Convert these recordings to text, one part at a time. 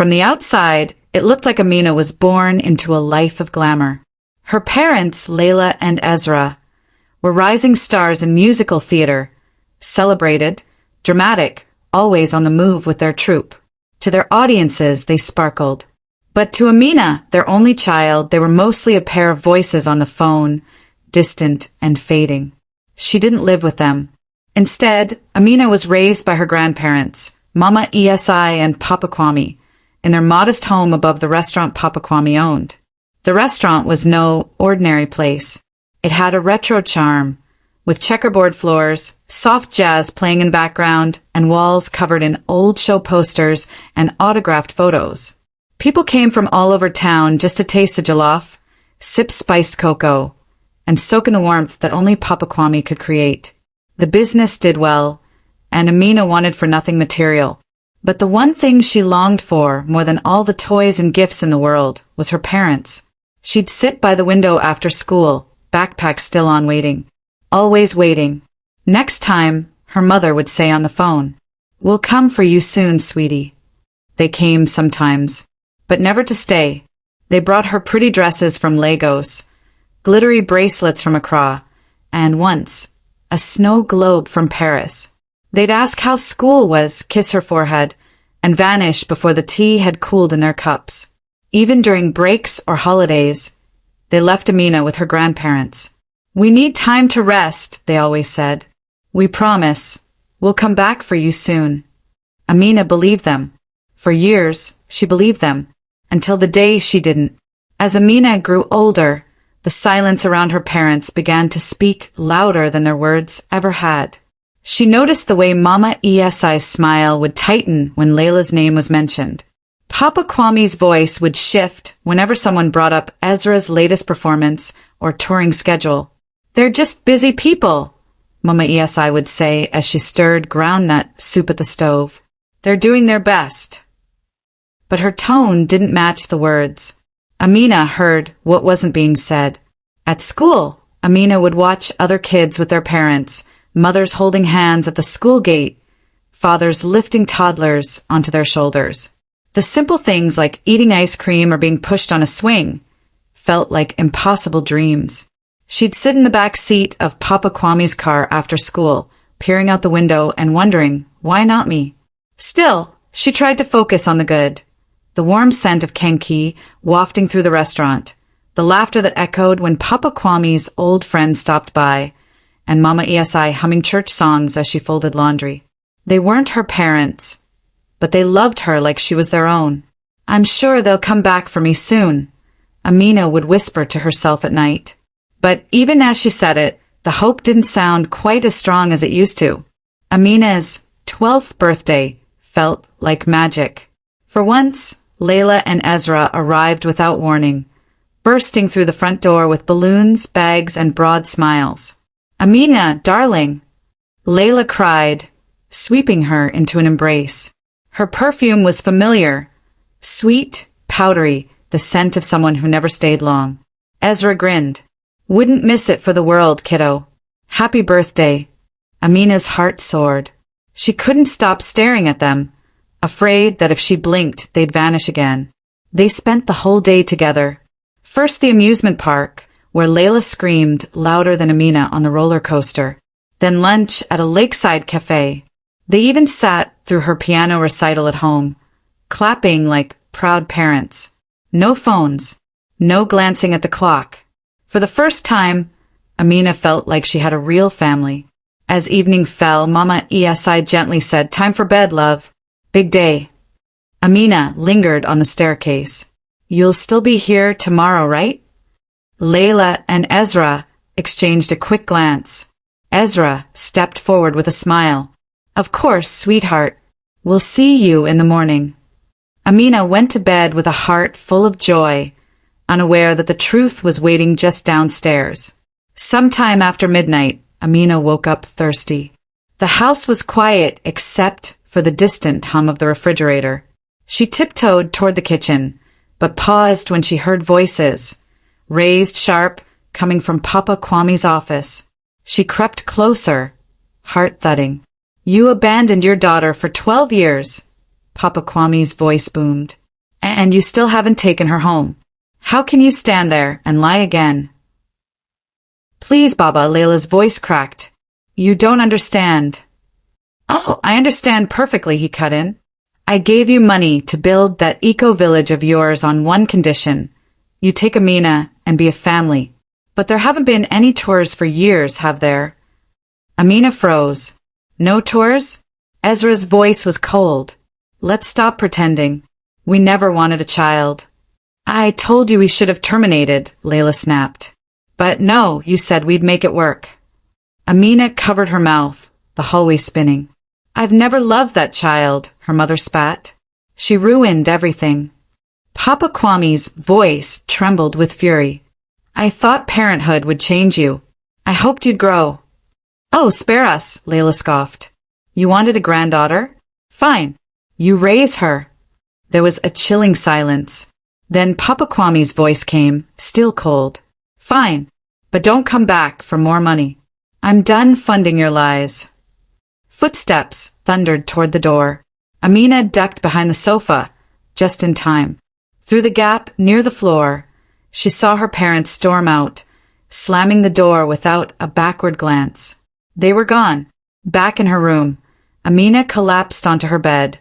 From the outside, it looked like Amina was born into a life of glamour. Her parents, Layla and Ezra, were rising stars in musical theater, celebrated, dramatic, always on the move with their troupe. To their audiences, they sparkled. But to Amina, their only child, they were mostly a pair of voices on the phone, distant and fading. She didn't live with them. Instead, Amina was raised by her grandparents, Mama Esi and Papa Kwame, in their modest home above the restaurant Papa Kwame owned. The restaurant was no ordinary place. It had a retro charm, with checkerboard floors, soft jazz playing in background, and walls covered in old show posters and autographed photos. People came from all over town just to taste the jollof, sip spiced cocoa, and soak in the warmth that only Papa Kwame could create. The business did well, and Amina wanted for nothing material. But the one thing she longed for more than all the toys and gifts in the world was her parents. She'd sit by the window after school, backpack still on, waiting. Always waiting. Next time, her mother would say on the phone, "We'll come for you soon, sweetie." They came sometimes, but never to stay. They brought her pretty dresses from Lagos, glittery bracelets from Accra, and once, a snow globe from Paris. They'd ask how school was, kiss her forehead, and vanish before the tea had cooled in their cups. Even during breaks or holidays, they left Amina with her grandparents. "We need time to rest," they always said. "We promise. We'll come back for you soon." Amina believed them. For years, she believed them, until the day she didn't. As Amina grew older, the silence around her parents began to speak louder than their words ever had. She noticed the way Mama Esi's smile would tighten when Layla's name was mentioned. Papa Kwame's voice would shift whenever someone brought up Ezra's latest performance or touring schedule. "They're just busy people," Mama Esi would say as she stirred groundnut soup at the stove. "They're doing their best." But her tone didn't match the words. Amina heard what wasn't being said. At school, Amina would watch other kids with their parents, mothers holding hands at the school gate, fathers lifting toddlers onto their shoulders. The simple things like eating ice cream or being pushed on a swing felt like impossible dreams. She'd sit in the back seat of Papa Kwame's car after school, peering out the window and wondering, why not me? Still, she tried to focus on the good. The warm scent of kenki wafting through the restaurant, the laughter that echoed when Papa Kwame's old friend stopped by, and Mama Esi humming church songs as she folded laundry. They weren't her parents, but they loved her like she was their own. "I'm sure they'll come back for me soon," Amina would whisper to herself at night. But even as she said it, the hope didn't sound quite as strong as it used to. Amina's 12th birthday felt like magic. For once, Layla and Ezra arrived without warning, bursting through the front door with balloons, bags, and broad smiles. "Amina, darling!" Layla cried, sweeping her into an embrace. Her perfume was familiar, sweet, powdery, the scent of someone who never stayed long. Ezra grinned. "Wouldn't miss it for the world, kiddo. Happy birthday." Amina's heart soared. She couldn't stop staring at them, afraid that if she blinked, they'd vanish again. They spent the whole day together. First the amusement park, where Layla screamed louder than Amina on the roller coaster. Then lunch at a lakeside cafe. They even sat through her piano recital at home, clapping like proud parents. No phones, no glancing at the clock. For the first time, Amina felt like she had a real family. As evening fell, Mama Esi gently said, "Time for bed, love. Big day." Amina lingered on the staircase. "You'll still be here tomorrow, right?" Layla and Ezra exchanged a quick glance. Ezra stepped forward with a smile. "Of course, sweetheart. We'll see you in the morning." Amina went to bed with a heart full of joy, unaware that the truth was waiting just downstairs. Sometime after midnight, Amina woke up thirsty. The house was quiet except for the distant hum of the refrigerator. She tiptoed toward the kitchen, but paused when she heard voices, raised sharp, coming from Papa Kwame's office. She crept closer, heart thudding. "You abandoned your daughter for 12 years, Papa Kwame's voice boomed. And you still haven't taken her home. How can you stand there and lie again? Please, Baba, Layla's voice cracked. You don't understand. Oh, I understand perfectly, he cut in. I gave you money to build that eco-village of yours on one condition. You take Amina and be a family. But there haven't been any tours for years, have there? Amina froze. No tours? Ezra's voice was cold. Let's stop pretending. We never wanted a child. I told you we should have terminated, Layla snapped. But no, you said we'd make it work. Amina covered her mouth, the hallway spinning. I've never loved that child, her mother spat. She ruined everything. Papa Kwame's voice trembled with fury. I thought parenthood would change you. I hoped you'd grow. Oh, spare us, Layla scoffed. You wanted a granddaughter? Fine. You raise her. There was a chilling silence. Then Papa Kwame's voice came, still cold. Fine, but don't come back for more money. I'm done funding your lies. Footsteps thundered toward the door. Amina ducked behind the sofa, just in time. Through the gap near the floor, she saw her parents storm out, slamming the door without a backward glance. They were gone. Back in her room, Amina collapsed onto her bed,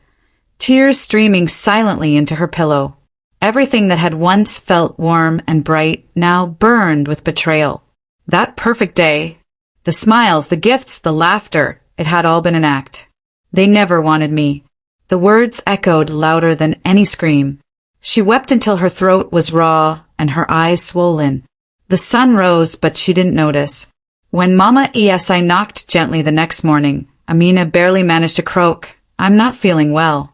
tears streaming silently into her pillow. Everything that had once felt warm and bright now burned with betrayal. That perfect day, the smiles, the gifts, the laughter, it had all been an act. They never wanted me. The words echoed louder than any scream. She wept until her throat was raw and her eyes swollen. The sun rose, but she didn't notice. When Mama Esi knocked gently the next morning, Amina barely managed to croak, I'm not feeling well.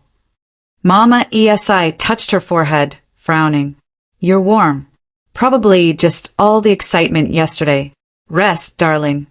Mama Esi touched her forehead, frowning. You're warm. Probably just all the excitement yesterday. Rest, darling.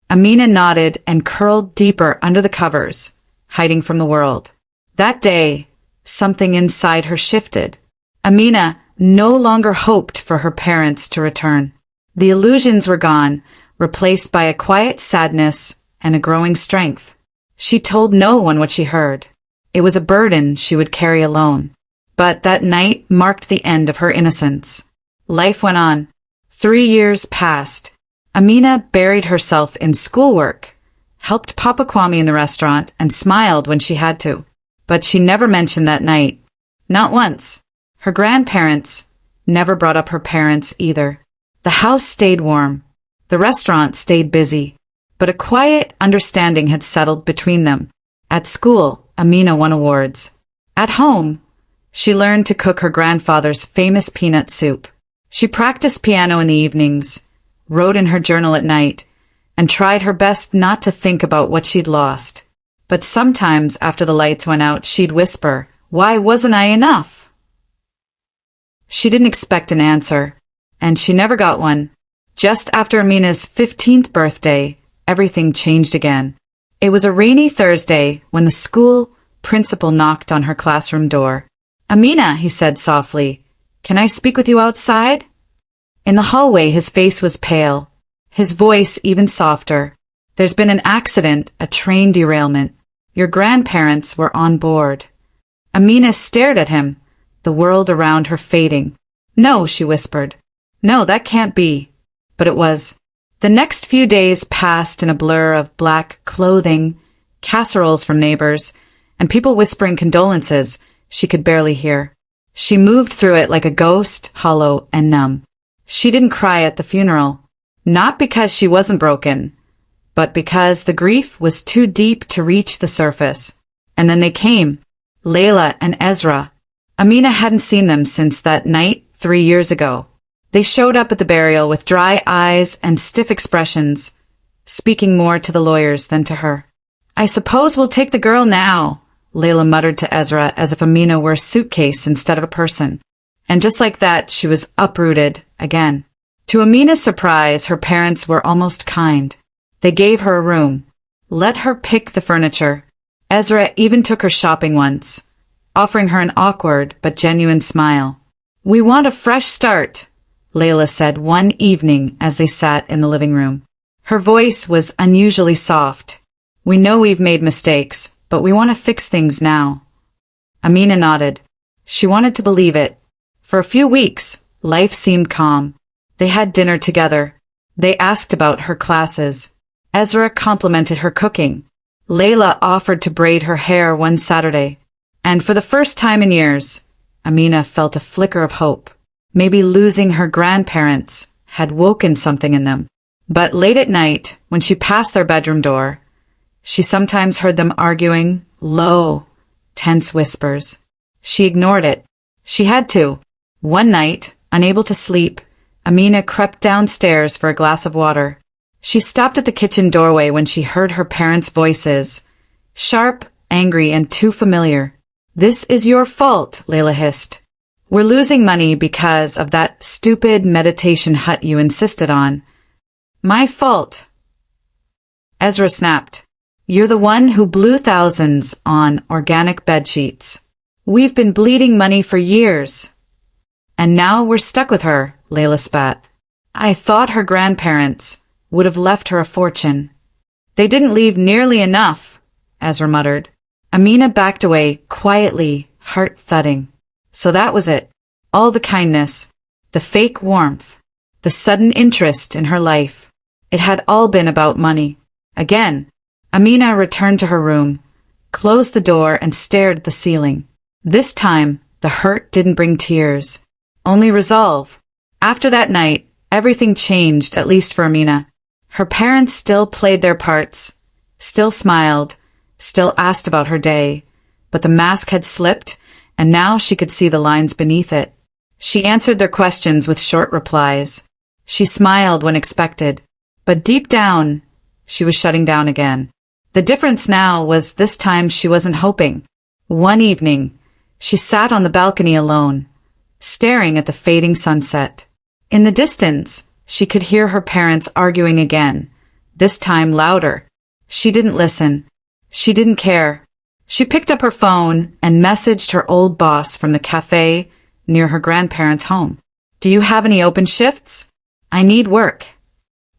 Amina nodded and curled deeper under the covers, hiding from the world. That day, something inside her shifted. Amina no longer hoped for her parents to return. The illusions were gone, replaced by a quiet sadness and a growing strength. She told no one what she heard. It was a burden she would carry alone. But that night marked the end of her innocence. Life went on. 3 years passed. Amina buried herself in schoolwork, helped Papa Kwame in the restaurant, and smiled when she had to. But she never mentioned that night. Not once. Her grandparents never brought up her parents either. The house stayed warm. The restaurant stayed busy. But a quiet understanding had settled between them. At school, Amina won awards. At home, she learned to cook her grandfather's famous peanut soup. She practiced piano in the evenings, wrote in her journal at night, and tried her best not to think about what she'd lost. But sometimes, after the lights went out, she'd whisper, Why wasn't I enough? She didn't expect an answer, and she never got one. Just after Amina's 15th birthday, everything changed again. It was a rainy Thursday when the school principal knocked on her classroom door. Amina, he said softly, can I speak with you outside? In the hallway, his face was pale, his voice even softer. There's been an accident, a train derailment. Your grandparents were on board. Amina stared at him, the world around her fading. No, she whispered. No, that can't be. But it was. The next few days passed in a blur of black clothing, casseroles from neighbors, and people whispering condolences she could barely hear. She moved through it like a ghost, hollow and numb. She didn't cry at the funeral, not because she wasn't broken, but because the grief was too deep to reach the surface. And then they came, Layla and Ezra. Amina hadn't seen them since that night 3 years ago. They showed up at the burial with dry eyes and stiff expressions, speaking more to the lawyers than to her. I suppose we'll take the girl now, Layla muttered to Ezra as if Amina were a suitcase instead of a person. And just like that, she was uprooted again. To Amina's surprise, her parents were almost kind. They gave her a room, let her pick the furniture. Ezra even took her shopping once, offering her an awkward but genuine smile. We want a fresh start, Layla said one evening as they sat in the living room. Her voice was unusually soft. We know we've made mistakes, but we want to fix things now. Amina nodded. She wanted to believe it. For a few weeks, life seemed calm. They had dinner together. They asked about her classes. Ezra complimented her cooking. Layla offered to braid her hair one Saturday. And for the first time in years, Amina felt a flicker of hope. Maybe losing her grandparents had woken something in them. But late at night, when she passed their bedroom door, she sometimes heard them arguing, low, tense whispers. She ignored it. She had to. One night, unable to sleep, Amina crept downstairs for a glass of water. She stopped at the kitchen doorway when she heard her parents' voices. Sharp, angry, and too familiar. "This is your fault," Layla hissed. "We're losing money because of that stupid meditation hut you insisted on." "My fault." Ezra snapped. "You're the one who blew thousands on organic bedsheets. We've been bleeding money for years. And now we're stuck with her," Layla spat. "I thought her grandparents would have left her a fortune." "They didn't leave nearly enough," Ezra muttered. Amina backed away, quietly, heart thudding. So that was it. All the kindness, the fake warmth, the sudden interest in her life. It had all been about money. Again, Amina returned to her room, closed the door, and stared at the ceiling. This time, the hurt didn't bring tears, only resolve. After that night, everything changed, at least for Amina. Her parents still played their parts, still smiled, still asked about her day, but the mask had slipped, and now she could see the lines beneath it. She answered their questions with short replies. She smiled when expected, but deep down, she was shutting down again. The difference now was this time she wasn't hoping. One evening, she sat on the balcony alone, staring at the fading sunset. In the distance, she could hear her parents arguing again, this time louder. She didn't listen. She didn't care. She picked up her phone and messaged her old boss from the cafe near her grandparents' home. "Do you have any open shifts? I need work."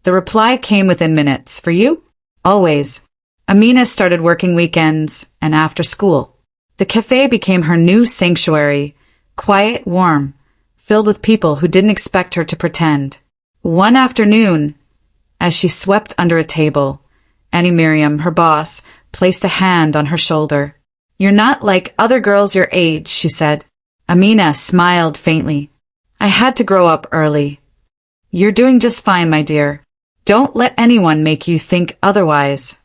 The reply came within minutes. "For you?" "Always." Amina started working weekends and after school. The cafe became her new sanctuary, quiet, warm, filled with people who didn't expect her to pretend. One afternoon, as she swept under a table, Annie Miriam, her boss, placed a hand on her shoulder. "You're not like other girls your age," she said. Amina smiled faintly. "I had to grow up early." "You're doing just fine, my dear. Don't let anyone make you think otherwise."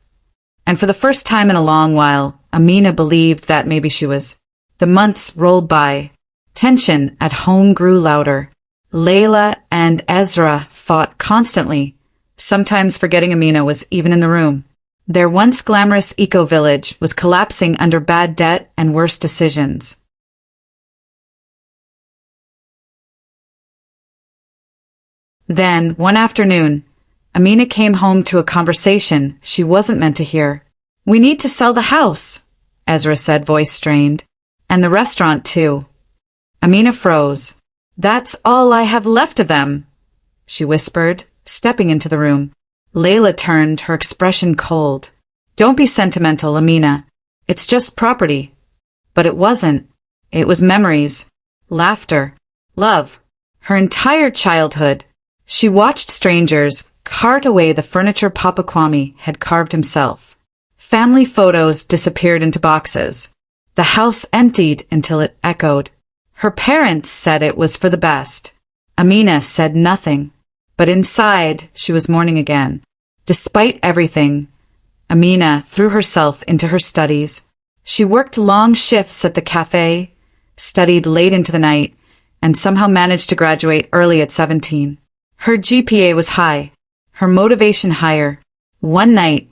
And for the first time in a long while, Amina believed that maybe she was. The months rolled by. Tension at home grew louder. Layla and Ezra fought constantly, sometimes forgetting Amina was even in the room. Their once glamorous eco-village was collapsing under bad debt and worse decisions. Then, one afternoon, Amina came home to a conversation she wasn't meant to hear. "We need to sell the house," Ezra said, voice strained. "And the restaurant, too." Amina froze. "That's all I have left of them," she whispered, stepping into the room. Layla turned, her expression cold. "Don't be sentimental, Amina. It's just property." But it wasn't. It was memories, laughter, love, her entire childhood. She watched strangers cart away the furniture Papa Kwame had carved himself. Family photos disappeared into boxes. The house emptied until it echoed. Her parents said it was for the best. Amina said nothing. But inside, she was mourning again. Despite everything, Amina threw herself into her studies. She worked long shifts at the cafe, studied late into the night, and somehow managed to graduate early at 17. Her GPA was high, her motivation higher. One night,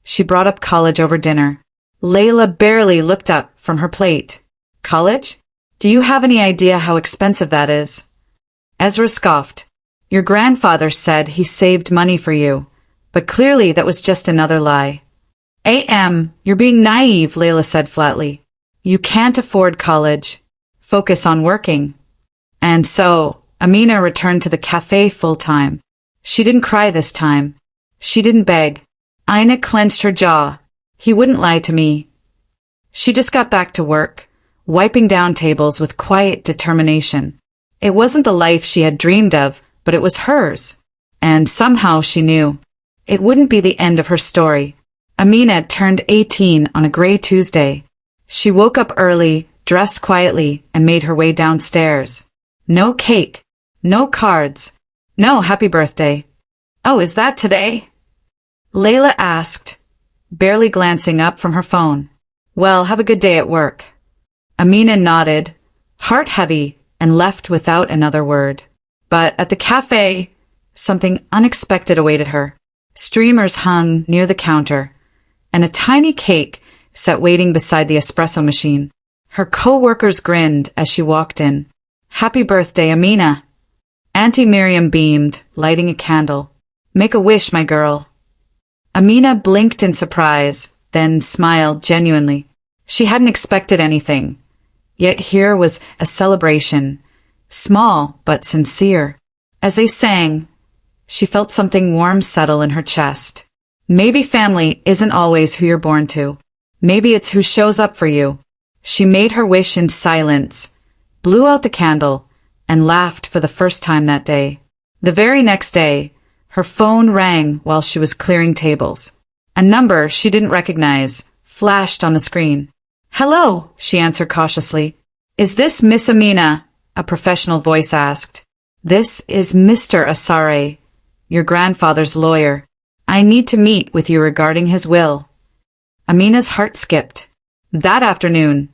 she brought up college over dinner. Layla barely looked up from her plate. "College? Do you have any idea how expensive that is?" Ezra scoffed. "Your grandfather said he saved money for you, but clearly that was just another lie." You're being naive," Layla said flatly. "You can't afford college. Focus on working." And so, Amina returned to the cafe full-time. She didn't cry this time. She didn't beg. Ina clenched her jaw. "He wouldn't lie to me." She just got back to work, wiping down tables with quiet determination. It wasn't the life she had dreamed of, but it was hers. And somehow she knew. It wouldn't be the end of her story. Amina turned 18 on a gray Tuesday. She woke up early, dressed quietly, and made her way downstairs. No cake. No cards. No happy birthday. "Oh, is that today?" Layla asked, barely glancing up from her phone. "Well, have a good day at work." Amina nodded, heart heavy, and left without another word. But at the cafe, something unexpected awaited her. Streamers hung near the counter, and a tiny cake sat waiting beside the espresso machine. Her co-workers grinned as she walked in. "Happy birthday, Amina." Auntie Miriam beamed, lighting a candle. "Make a wish, my girl." Amina blinked in surprise, then smiled genuinely. She hadn't expected anything. Yet here was a celebration, small but sincere. As they sang, she felt something warm settle in her chest. Maybe family isn't always who you're born to. Maybe it's who shows up for you. She made her wish in silence, blew out the candle, and laughed for the first time that day. The very next day, her phone rang while she was clearing tables. A number she didn't recognize flashed on the screen. "Hello," she answered cautiously. "Is this Miss Amina?" a professional voice asked. "This is Mr. Asare, your grandfather's lawyer. I need to meet with you regarding his will." Amina's heart skipped. That afternoon,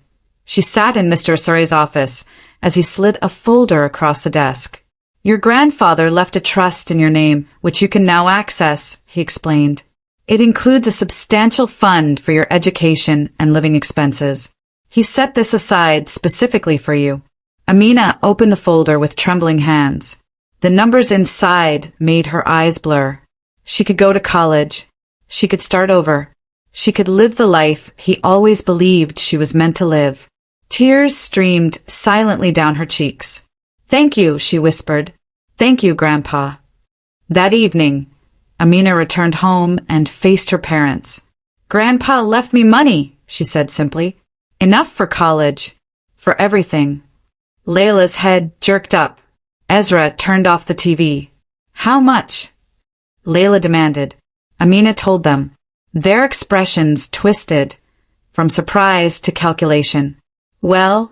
she sat in Mr. Asare's office as he slid a folder across the desk. "Your grandfather left a trust in your name, which you can now access," he explained. "It includes a substantial fund for your education and living expenses. He set this aside specifically for you." Amina opened the folder with trembling hands. The numbers inside made her eyes blur. She could go to college. She could start over. She could live the life he always believed she was meant to live. Tears streamed silently down her cheeks. "Thank you," she whispered. "Thank you, Grandpa." That evening, Amina returned home and faced her parents. "Grandpa left me money," she said simply. "Enough for college. For everything." Layla's head jerked up. Ezra turned off the TV. "How much?" Layla demanded. Amina told them. Their expressions twisted, from surprise to calculation. "Well,"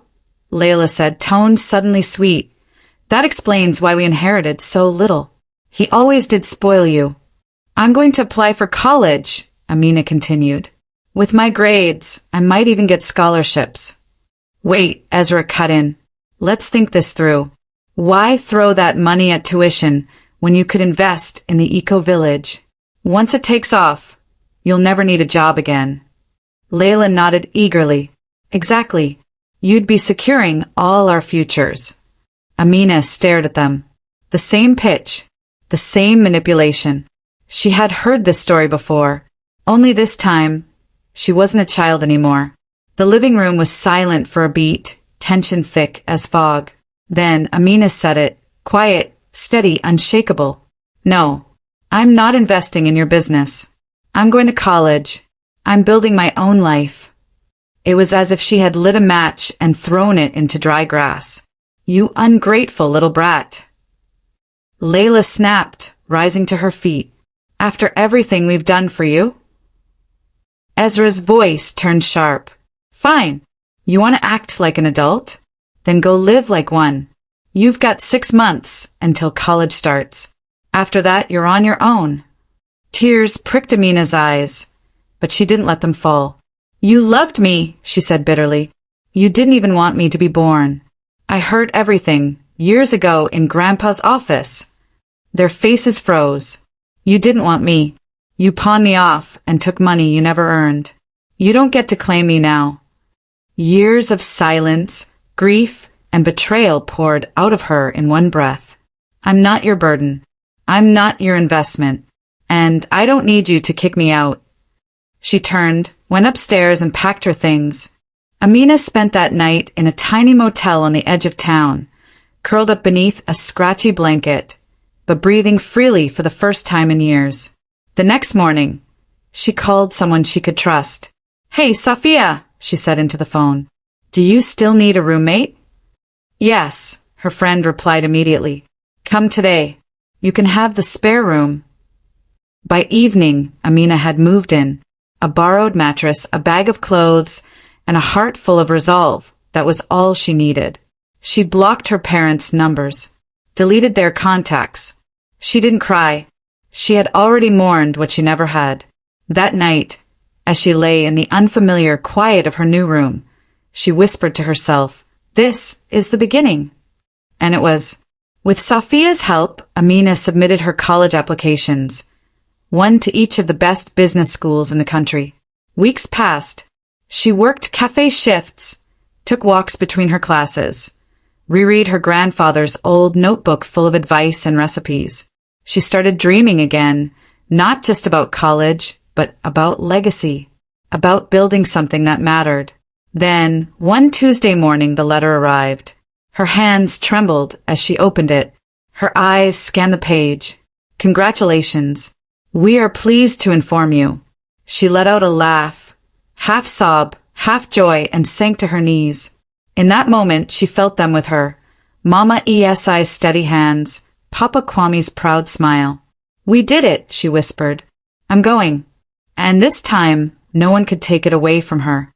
Layla said, tone suddenly sweet, "that explains why we inherited so little. He always did spoil you." "I'm going to apply for college," Amina continued. "With my grades, I might even get scholarships." "Wait," Ezra cut in. "Let's think this through. Why throw that money at tuition when you could invest in the eco-village? Once it takes off, you'll never need a job again." Layla nodded eagerly. "Exactly. You'd be securing all our futures." Amina stared at them. The same pitch, the same manipulation. She had heard this story before, only this time, she wasn't a child anymore. The living room was silent for a beat, tension thick as fog. Then Amina said it, quiet, steady, unshakable. "No, I'm not investing in your business. I'm going to college. I'm building my own life." It was as if she had lit a match and thrown it into dry grass. "You ungrateful little brat." Layla snapped, rising to her feet. "After everything we've done for you?" Ezra's voice turned sharp. "Fine. You want to act like an adult? Then go live like one. You've got 6 months until college starts. After that, you're on your own." Tears pricked Amina's eyes, but she didn't let them fall. "You loved me," she said bitterly. "You didn't even want me to be born. I heard everything, years ago in Grandpa's office." Their faces froze. "You didn't want me. You pawned me off and took money you never earned. You don't get to claim me now." Years of silence, grief, and betrayal poured out of her in one breath. "I'm not your burden. I'm not your investment. And I don't need you to kick me out." She turned, went upstairs, and packed her things. Amina spent that night in a tiny motel on the edge of town, curled up beneath a scratchy blanket, but breathing freely for the first time in years. The next morning, she called someone she could trust. "Hey, Safia," she said into the phone. Do you still need a roommate? Yes, her friend replied immediately. Come today. You can have the spare room. By evening, Amina had moved in. A borrowed mattress, a bag of clothes, and a heart full of resolve. That was all she needed. She blocked her parents' numbers, deleted their contacts. She didn't cry. She had already mourned what she never had. That night, as she lay in the unfamiliar quiet of her new room, she whispered to herself, "This is the beginning." And it was. With Safia's help, Amina submitted her college applications, one to each of the best business schools in the country. Weeks passed. She worked cafe shifts, took walks between her classes, reread her grandfather's old notebook full of advice and recipes. She started dreaming again, not just about college, but about legacy, about building something that mattered. Then, one Tuesday morning, the letter arrived. Her hands trembled as she opened it. Her eyes scanned the page. Congratulations. We are pleased to inform you. She let out a laugh, half sob, half joy, and sank to her knees. In that moment, she felt them with her. Mama Esi's steady hands, Papa Kwame's proud smile. We did it, she whispered. I'm going. And this time, no one could take it away from her.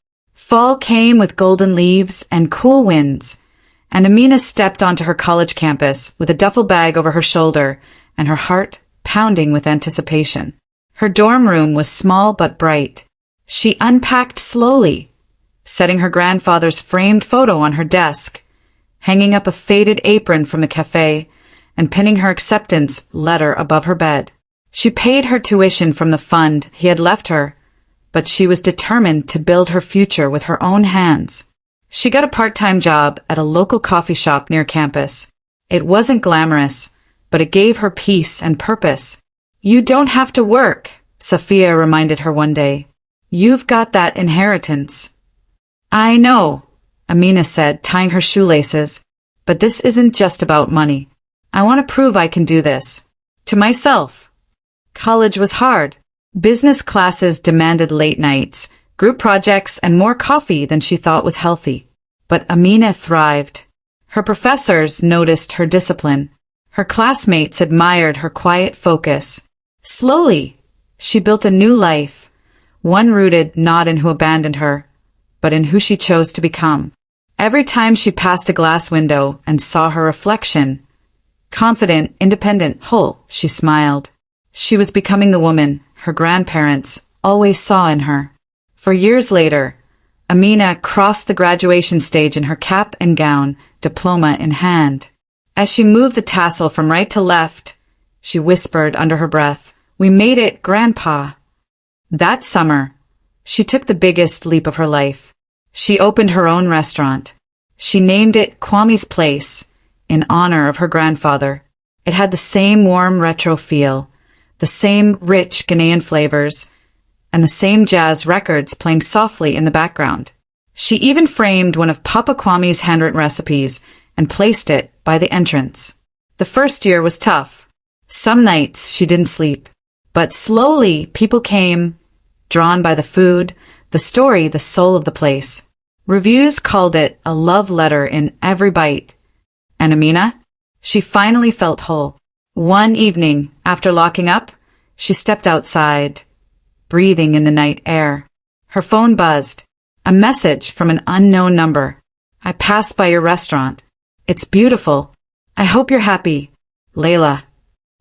Fall came with golden leaves and cool winds, and Amina stepped onto her college campus with a duffel bag over her shoulder and her heart pounding with anticipation. Her dorm room was small but bright. She unpacked slowly, setting her grandfather's framed photo on her desk, hanging up a faded apron from the cafe, and pinning her acceptance letter above her bed. She paid her tuition from the fund he had left her, but she was determined to build her future with her own hands. She got a part-time job at a local coffee shop near campus. It wasn't glamorous, but it gave her peace and purpose. You don't have to work, Safia reminded her one day. You've got that inheritance. I know, Amina said, tying her shoelaces, but this isn't just about money. I want to prove I can do this. To myself. College was hard. Business classes demanded late nights, group projects, and more coffee than she thought was healthy. But Amina thrived. Her professors noticed her discipline. Her classmates admired her quiet focus. Slowly, she built a new life, one rooted not in who abandoned her, but in who she chose to become. Every time she passed a glass window and saw her reflection, confident, independent, whole, she smiled. She was becoming the woman her grandparents always saw in her. For years later, Amina crossed the graduation stage in her cap and gown, diploma in hand. As she moved the tassel from right to left, she whispered under her breath, "We made it, Grandpa." That summer, she took the biggest leap of her life. She opened her own restaurant. She named it Kwame's Place, in honor of her grandfather. It had the same warm retro feel, the same rich Ghanaian flavors, and the same jazz records playing softly in the background. She even framed one of Papa Kwame's handwritten recipes and placed it by the entrance. The first year was tough. Some nights she didn't sleep. But slowly people came, drawn by the food, the story, the soul of the place. Reviews called it a love letter in every bite. And Amina? She finally felt whole. One evening, after locking up, she stepped outside, breathing in the night air. Her phone buzzed. A message from an unknown number. "I passed by your restaurant. It's beautiful. I hope you're happy. Layla."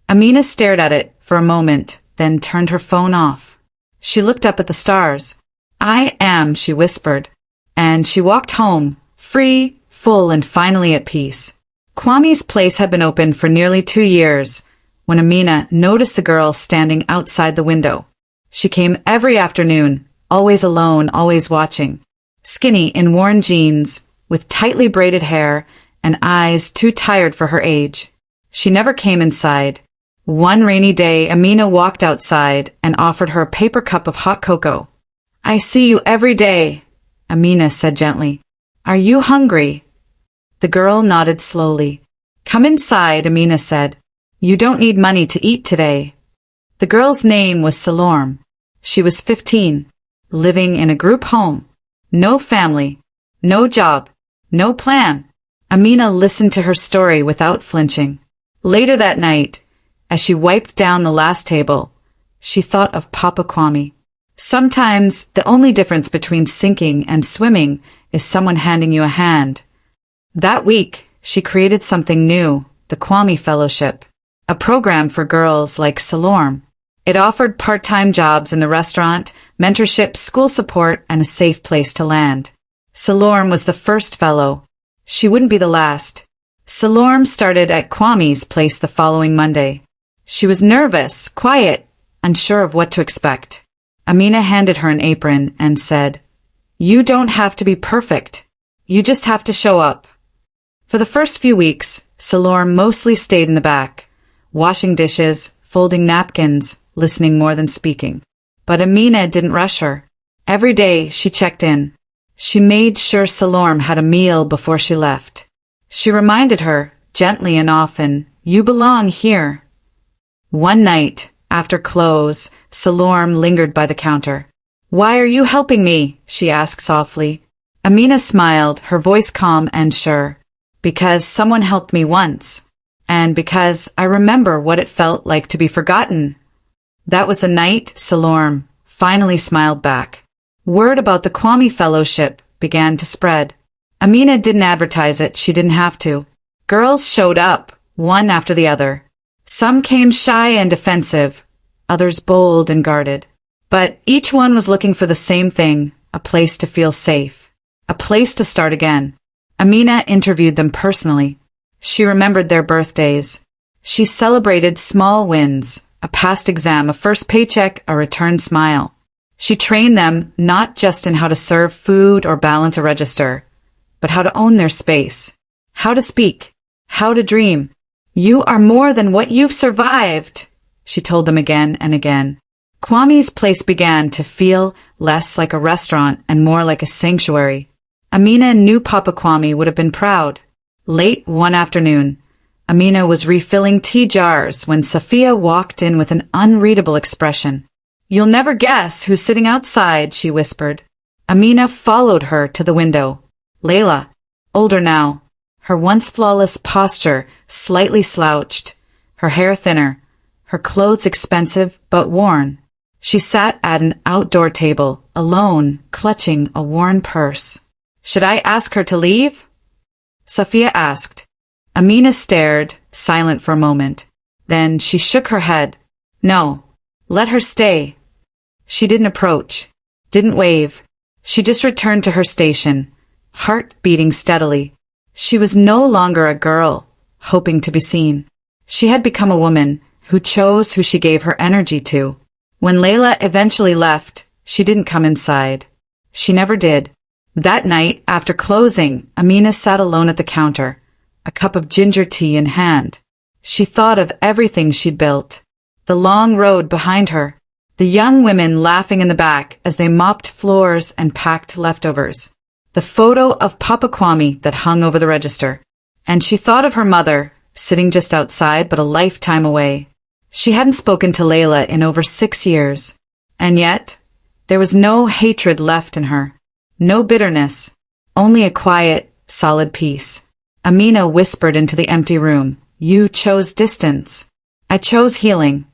Amina stared at it for a moment, then turned her phone off. She looked up at the stars. "I am," she whispered. And she walked home, free, full, and finally at peace. Kwame's Place had been open for nearly 2 years when Amina noticed the girl standing outside the window. She came every afternoon, always alone, always watching. Skinny in worn jeans, with tightly braided hair and eyes too tired for her age. She never came inside. One rainy day, Amina walked outside and offered her a paper cup of hot cocoa. "I see you every day," Amina said gently. "Are you hungry?" The girl nodded slowly. "Come inside," Amina said. "You don't need money to eat today." The girl's name was Salorm. She was 15, living in a group home. No family, No job. No plan. Amina listened to her story without flinching. Later that night, as she wiped down the last table, she thought of Papa Kwame. Sometimes the only difference between sinking and swimming is someone handing you a hand. That week, she created something new, the Kwame Fellowship, a program for girls like Salorm. It offered part-time jobs in the restaurant, mentorship, school support, and a safe place to land. Salorm was the first fellow. She wouldn't be the last. Salorm started at Kwame's place the following Monday. She was nervous, quiet, unsure of what to expect. Amina handed her an apron and said, "You don't have to be perfect. You just have to show up." For the first few weeks, Salorm mostly stayed in the back, washing dishes, folding napkins, listening more than speaking. But Amina didn't rush her. Every day she checked in. She made sure Salorm had a meal before she left. She reminded her, gently and often, "You belong here." One night, after close, Salorm lingered by the counter. "Why are you helping me?" she asked softly. Amina smiled, her voice calm and sure. "Because someone helped me once. And because I remember what it felt like to be forgotten." That was the night Salorm finally smiled back. Word about the Kwame Fellowship began to spread. Amina didn't advertise it, she didn't have to. Girls showed up, one after the other. Some came shy and defensive, others bold and guarded. But each one was looking for the same thing, a place to feel safe, a place to start again. Amina interviewed them personally. She remembered their birthdays. She celebrated small wins, a past exam, a first paycheck, a return smile. She trained them not just in how to serve food or balance a register, but how to own their space, how to speak, how to dream. "You are more than what you've survived," she told them again and again. Kwame's place began to feel less like a restaurant and more like a sanctuary. Amina knew Papa Kwame would have been proud. Late one afternoon, Amina was refilling tea jars when Safiya walked in with an unreadable expression. "You'll never guess who's sitting outside," she whispered. Amina followed her to the window. Layla, older now, her once flawless posture slightly slouched, her hair thinner, her clothes expensive but worn. She sat at an outdoor table, alone, clutching a worn purse. "Should I ask her to leave?" Safiya asked. Amina stared, silent for a moment. Then she shook her head. "No, let her stay." She didn't approach, didn't wave. She just returned to her station, heart beating steadily. She was no longer a girl, hoping to be seen. She had become a woman who chose who she gave her energy to. When Layla eventually left, she didn't come inside. She never did. That night, after closing, Amina sat alone at the counter, a cup of ginger tea in hand. She thought of everything she'd built, the long road behind her, the young women laughing in the back as they mopped floors and packed leftovers, the photo of Papa Kwame that hung over the register. And she thought of her mother, sitting just outside but a lifetime away. She hadn't spoken to Layla in over 6 years. And yet, there was no hatred left in her. No bitterness. Only a quiet, solid peace. Amina whispered into the empty room, "You chose distance. I chose healing."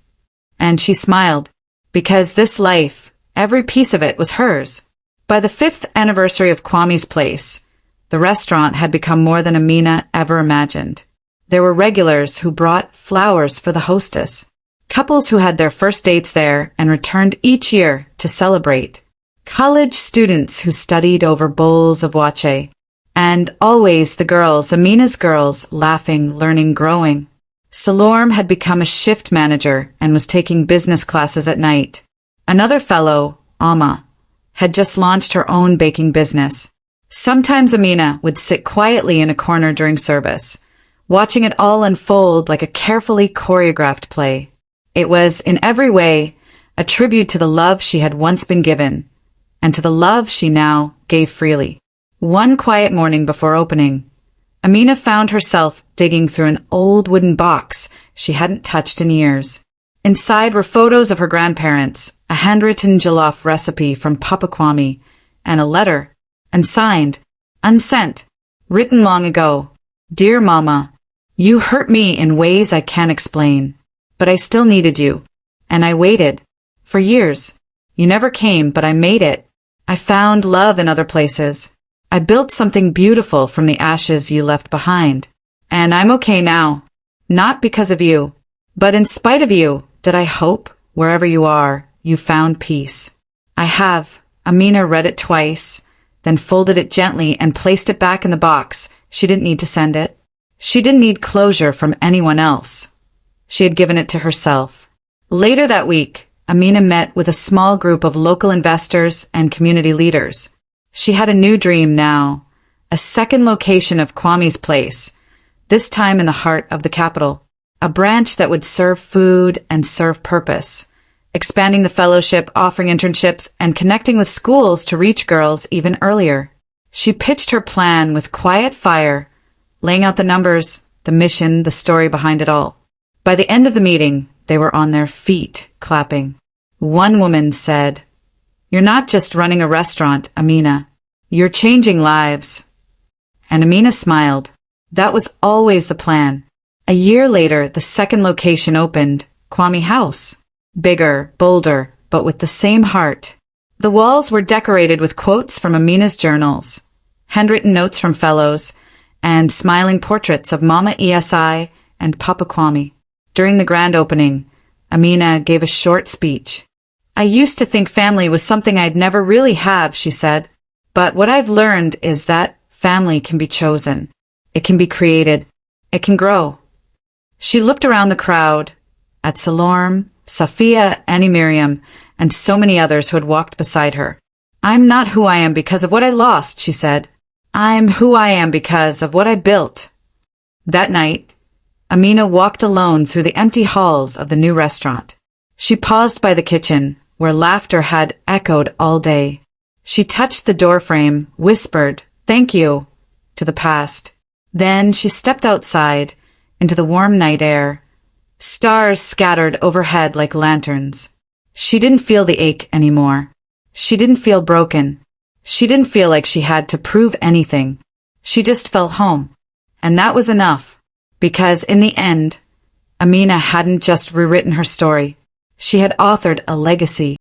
And she smiled. Because this life, every piece of it was hers. By the 5th anniversary of Kwame's place, the restaurant had become more than Amina ever imagined. There were regulars who brought flowers for the hostess, couples who had their first dates there and returned each year to celebrate, college students who studied over bowls of wache, and always the girls, Amina's girls, laughing, learning, growing. Salorm had become a shift manager and was taking business classes at night. Another fellow, Alma, had just launched her own baking business. Sometimes Amina would sit quietly in a corner during service, watching it all unfold like a carefully choreographed play. It was, in every way, a tribute to the love she had once been given, and to the love she now gave freely. One quiet morning before opening, Amina found herself digging through an old wooden box she hadn't touched in years. Inside were photos of her grandparents, a handwritten jollof recipe from Papa Kwame, and a letter, and signed, unsent, written long ago. Dear Mama, you hurt me in ways I can't explain, but I still needed you, and I waited. For years. You never came, but I made it. I found love in other places. I built something beautiful from the ashes you left behind. And I'm okay now. Not because of you, but in spite of you, did I hope, wherever you are, you found peace. I have. Amina read it twice, then folded it gently and placed it back in the box. She didn't need to send it. She didn't need closure from anyone else. She had given it to herself. Later that week, Amina met with a small group of local investors and community leaders. She had a new dream now, a second location of Kwame's place, this time in the heart of the capital, a branch that would serve food and serve purpose, expanding the fellowship, offering internships, and connecting with schools to reach girls even earlier. She pitched her plan with quiet fire, laying out the numbers, the mission, the story behind it all. By the end of the meeting, they were on their feet, clapping. One woman said, "You're not just running a restaurant, Amina. You're changing lives." And Amina smiled. That was always the plan. A year later, the second location opened, Kwame House. Bigger, bolder, but with the same heart. The walls were decorated with quotes from Amina's journals, handwritten notes from fellows, and smiling portraits of Mama ESI and Papa Kwame. During the grand opening, Amina gave a short speech. "I used to think family was something I'd never really have," she said. "But what I've learned is that family can be chosen. It can be created. It can grow." She looked around the crowd, at Salorm, Safia, Annie Miriam, and so many others who had walked beside her. "I'm not who I am because of what I lost," she said. "I'm who I am because of what I built." That night, Amina walked alone through the empty halls of the new restaurant. She paused by the kitchen, where laughter had echoed all day. She touched the doorframe, whispered, "Thank you," to the past. Then she stepped outside, into the warm night air. Stars scattered overhead like lanterns. She didn't feel the ache anymore. She didn't feel broken. She didn't feel like she had to prove anything. She just felt home. And that was enough. Because in the end, Amina hadn't just rewritten her story. She had authored a legacy.